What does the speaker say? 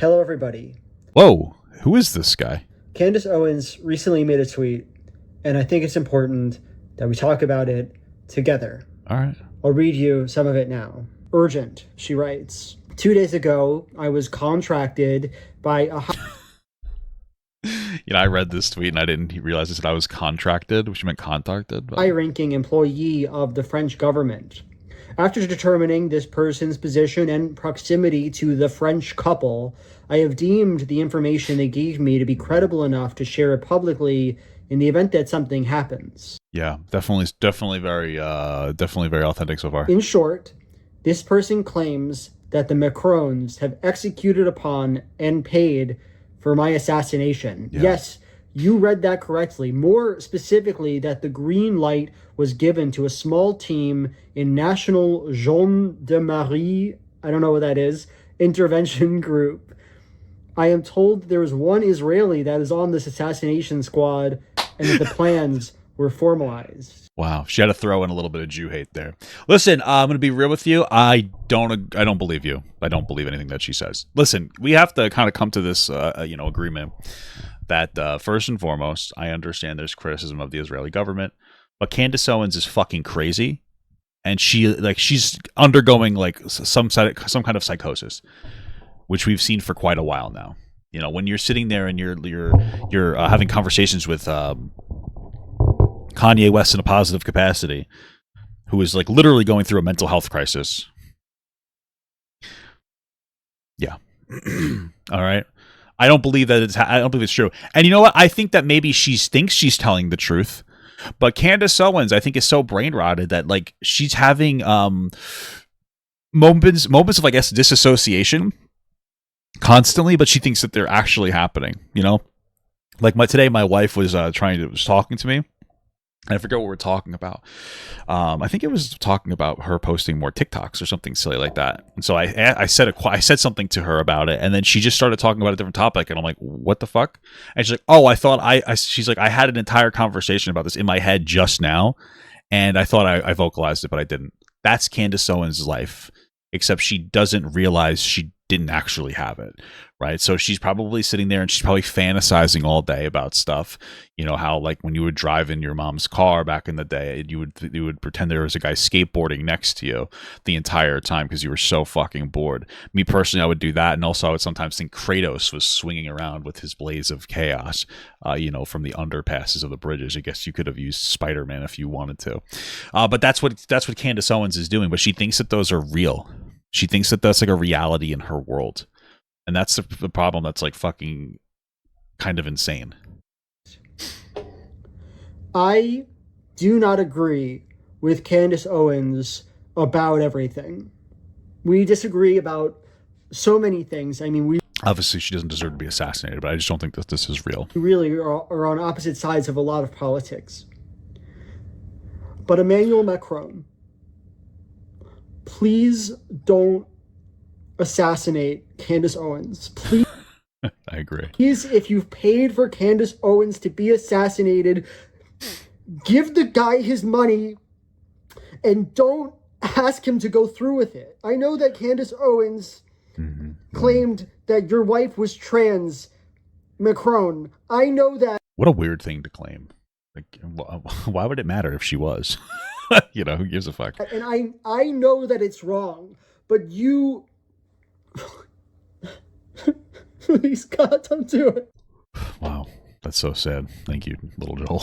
Hello, everybody. Whoa, who is this guy? Candace Owens recently made a tweet, and I think it's important that we talk about it together. All right. I'll read you some of it now. Urgent, she writes. 2 days ago, I was contracted by a I read this tweet and I didn't realize that I was contracted, which meant contacted. But... high-ranking employee of the French government. After determining this person's position and proximity to the French couple, I have deemed the information they gave me to be credible enough to share it publicly in the event that something happens. Yeah, definitely very authentic so far. In short, this person claims that the Macrons have executed upon and paid for my assassination. Yeah. Yes, you read that correctly. More specifically, that the green light was given to a small team in National Gendarmerie, I don't know what that is, intervention group. I am told there is one Israeli that is on this assassination squad and that the plans were formalized. Wow, she had to throw in a little bit of Jew hate there. Listen, I'm going to be real with you. I don't believe you. I don't believe anything that she says. Listen, we have to kind of come to this, agreement that first and foremost, I understand there's criticism of the Israeli government, but Candace Owens is fucking crazy, and she's undergoing some kind of psychosis, which we've seen for quite a while now. You know, when you're sitting there and you're having conversations with Kanye West in a positive capacity, who is literally going through a mental health crisis. Yeah. All right. I don't believe it's true. And you know what? I think that maybe she thinks she's telling the truth, but Candace Owens, I think, is so brain rotted that she's having moments of, I guess, disassociation constantly, but she thinks that they're actually happening. You know, today, my wife was talking to me. I forget what we're talking about. I think it was talking about her posting more TikToks or something silly like that. And so I said something to her about it, and then she just started talking about a different topic, and I'm like, "What the fuck?" And she's like, "Oh, I thought she's like, I had an entire conversation about this in my head just now, and I thought I vocalized it, but I didn't." That's Candace Owens' life, except she doesn't realize she didn't actually have it, right? So she's probably sitting there and she's probably fantasizing all day about stuff. You know how when you would drive in your mom's car back in the day, you would pretend there was a guy skateboarding next to you the entire time because you were so fucking bored. Me personally, I would do that, and also I would sometimes think Kratos was swinging around with his blaze of chaos, from the underpasses of the bridges. I guess you could have used Spider-Man if you wanted to, but that's what Candace Owens is doing. But she thinks that those are real. She thinks that that's a reality in her world. And that's the problem that's fucking kind of insane. I do not agree with Candace Owens about everything. We disagree about so many things. I mean, obviously she doesn't deserve to be assassinated, but I just don't think that this is real. We really are on opposite sides of a lot of politics. But Emmanuel Macron, please don't assassinate Candace Owens. Please. I agree. Please, if you've paid for Candace Owens to be assassinated, give the guy his money and don't ask him to go through with it. I know that Candace Owens claimed that your wife was trans, Macron. I know that. What a weird thing to claim. Why would it matter if she was? Who gives a fuck? And I know that it's wrong, but you... Please, God, don't do it. Wow, that's so sad. Thank you, little Joel.